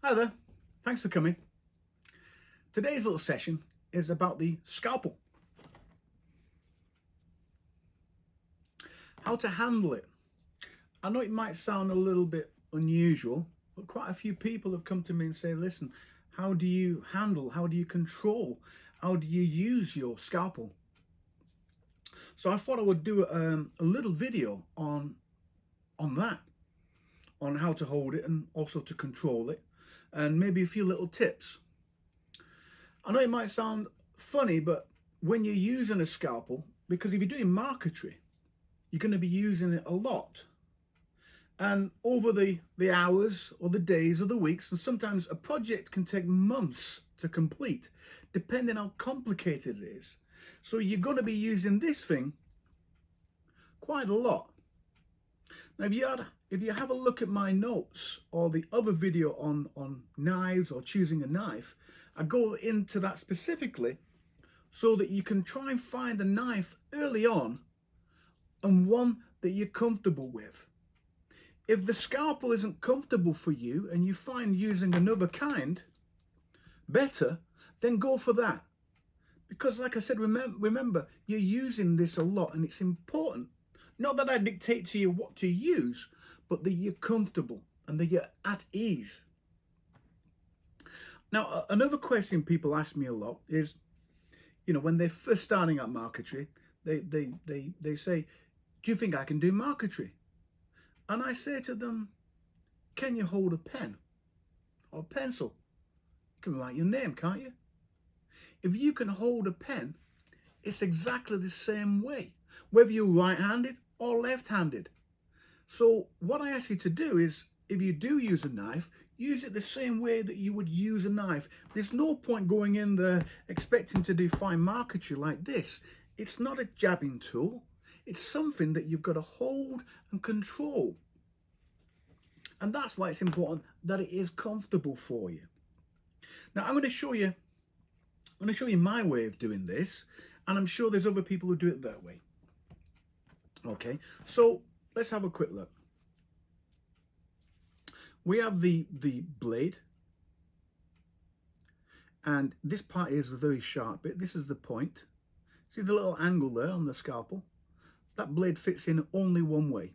Hi there, thanks for coming. Today's little session is about the scalpel. How to handle it. I know it might sound a little bit unusual, but quite a few people have come to me and say, listen, how do you handle, how do you control, how do you use your scalpel? So I thought I would do a little video on that, on how to hold it and also to control it, and maybe a few little tips. I know it might sound funny, but when you're using a scalpel, because if you're doing marquetry, you're going to be using it a lot. And over the hours or the days or the weeks, and sometimes a project can take months to complete, depending how complicated it is. So you're going to be using this thing quite a lot. Now, if you have a look at my notes or the other video on knives or choosing a knife, I go into that specifically so that you can try and find a knife early on and one that you're comfortable with. If the scalpel isn't comfortable for you and you find using another kind better, then go for that. Because like I said, remember, you're using this a lot and it's important. Not that I dictate to you what to use, but that you're comfortable and that you're at ease. Now, another question people ask me a lot is, when they're first starting at marquetry, they say, do you think I can do marquetry? And I say to them, can you hold a pen or a pencil? You can write your name, can't you? If you can hold a pen, it's exactly the same way, whether you're right-handed or left-handed. So what I ask you to do is, if you do use a knife, use it the same way that you would use a knife. There's no point going in there expecting to do fine marquetry like this. It's not a jabbing tool. It's something that you've got to hold and control. And that's why it's important that it is comfortable for you. Now I'm going to show you my way of doing this, and I'm sure there's other people who do it that way. Okay, so let's have a quick look. We have the blade, and this part is a very sharp bit. This is the point. See the little angle there on the scalpel? That blade fits in only one way.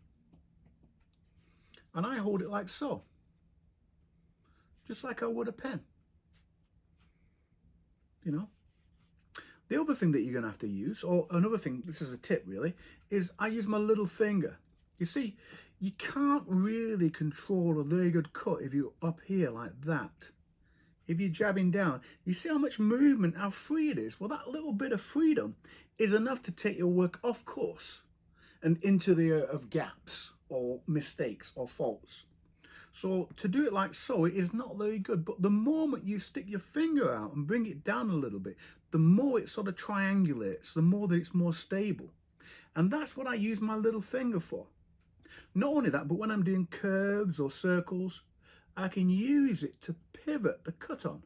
And I hold it like so, just like I would a pen. The other thing that you're going to have to use, or another thing, this is a tip really, is I use my little finger. You see, you can't really control a very good cut if you're up here like that. If you're jabbing down, you see how much movement, how free it is? Well, that little bit of freedom is enough to take your work off course and into the area of gaps or mistakes or faults. So to do it like so, it is not very good. But the moment you stick your finger out and bring it down a little bit, the more it sort of triangulates, the more that it's more stable. And that's what I use my little finger for. Not only that, but when I'm doing curves or circles, I can use it to pivot the cut on.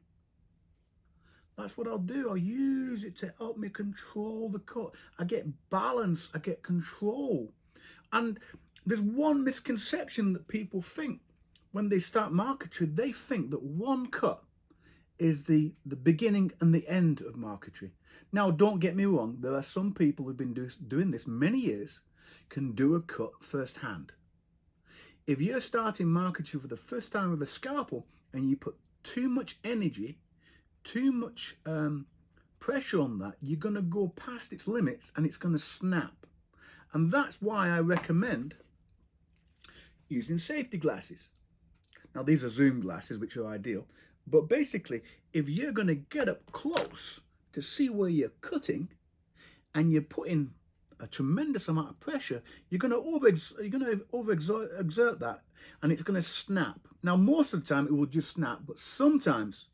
That's what I'll do. I'll use it to help me control the cut. I get balance, I get control. And there's one misconception that people think when they start marquetry. They think that one cut is the beginning and the end of marquetry. Now, don't get me wrong. There are some people who've been doing this many years, can do a cut firsthand. If you're starting marquetry for the first time with a scalpel and you put too much energy, too much pressure on that, you're going to go past its limits and it's going to snap. And that's why I recommend using safety glasses. Now, these are zoom glasses, which are ideal. But basically, if you're going to get up close to see where you're cutting and you're putting a tremendous amount of pressure, you're going to overexert that and it's going to snap. Now, most of the time it will just snap, but sometimes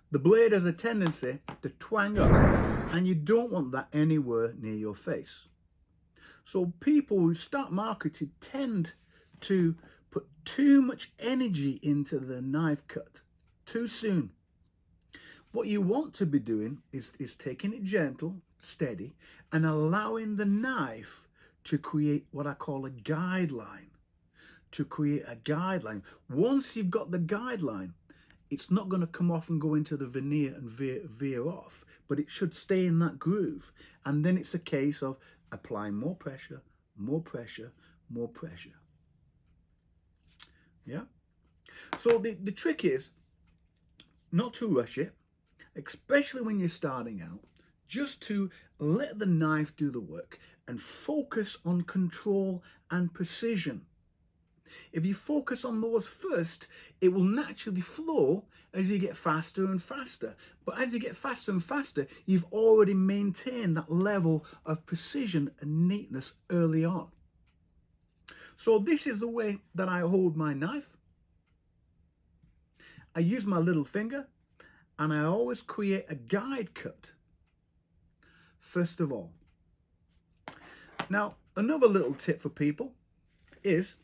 the blade has a tendency to twang up and you don't want that anywhere near your face. So people who start marquetry tend to put too much energy into the knife cut too soon. What you want to be doing is taking it gentle, steady, and allowing the knife to create what I call a guideline, to create a guideline. Once you've got the guideline, it's not going to come off and go into the veneer and veer off, but it should stay in that groove. And then it's a case of applying more pressure, more pressure, more pressure. Yeah. So the trick is not to rush it, especially when you're starting out, just to let the knife do the work and focus on control and precision. If you focus on those first, it will naturally flow as you get faster and faster. But as you get faster and faster, you've already maintained that level of precision and neatness early on. So this is the way that I hold my knife. I use my little finger, and I always create a guide cut first of all. Now, another little tip for people is,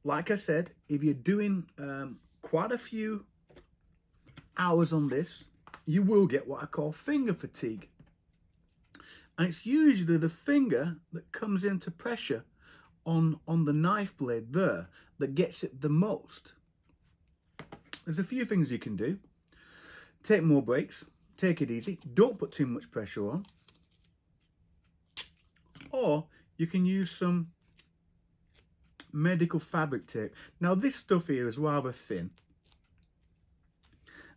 like I said, if you're doing quite a few hours on this, you will get what I call finger fatigue. And it's usually the finger that comes into pressure on the knife blade there that gets it the most. There's a few things you can do. Take more breaks, take it easy, don't put too much pressure on. Or you can use some medical fabric tape. Now this stuff here is rather thin,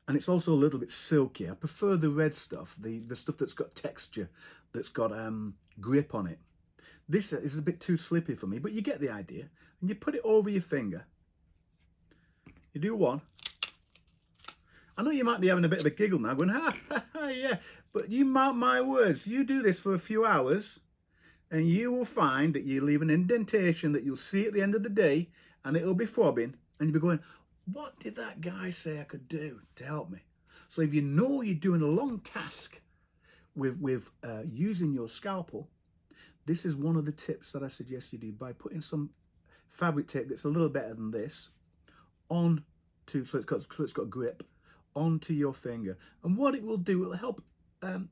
and it's also a little bit silky. I prefer the red stuff, the stuff that's got texture, that's got grip on it. This is a bit too slippy for me, but you get the idea. And you put it over your finger. You do one. I know you might be having a bit of a giggle now, going, ha, ha, ha, yeah. But you mark my words, you do this for a few hours, and you will find that you leave an indentation that you'll see at the end of the day, and it'll be throbbing, and you'll be going, what did that guy say I could do to help me? So if you know you're doing a long task with using your scalpel, this is one of the tips that I suggest you do, by putting some fabric tape that's a little better than this on to, so it's got grip, onto your finger. And what it will do, it will help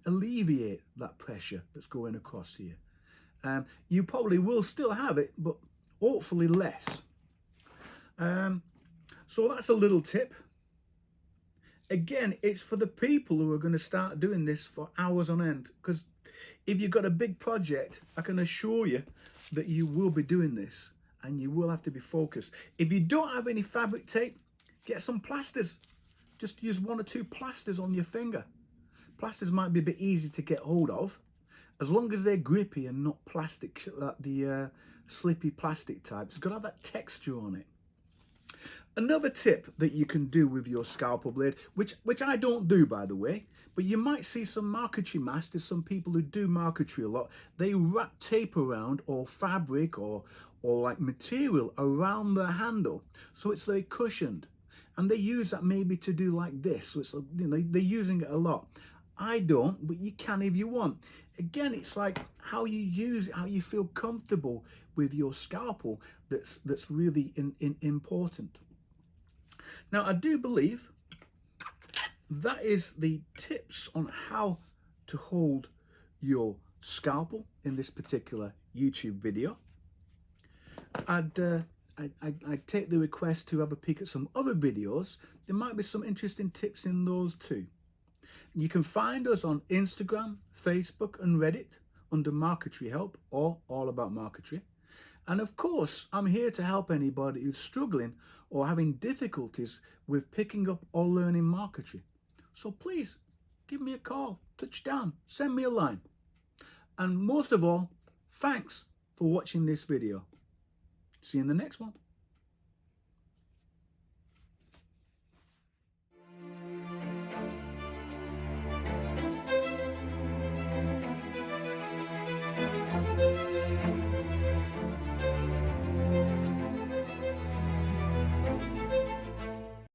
alleviate that pressure that's going across here. You probably will still have it, but hopefully less. So that's a little tip. Again, it's for the people who are going to start doing this for hours on end, because if you've got a big project, I can assure you that you will be doing this, and you will have to be focused. If you don't have any fabric tape, get some plasters. Just use 1 or 2 plasters on your finger. Plasters might be a bit easy to get hold of, as long as they're grippy and not plastic, like the slippy plastic type. It's got to have that texture on it. Another tip that you can do with your scalpel blade, which I don't do, by the way, but you might see some marquetry masters, some people who do marquetry a lot, they wrap tape around, or fabric, or like material around the handle, so it's very cushioned. And they use that maybe to do like this, so it's, you know, they're using it a lot. I don't, but you can if you want. Again, it's like how you use it, how you feel comfortable with your scalpel, that's really important. Now, I do believe that is the tips on how to hold your scalpel in this particular YouTube video. I'd take the request to have a peek at some other videos. There might be some interesting tips in those too. You can find us on Instagram, Facebook and Reddit under Marquetry Help, or All About Marquetry. And of course, I'm here to help anybody who's struggling or having difficulties with picking up or learning marquetry. So please, give me a call, touch down, send me a line. And most of all, thanks for watching this video. See you in the next one.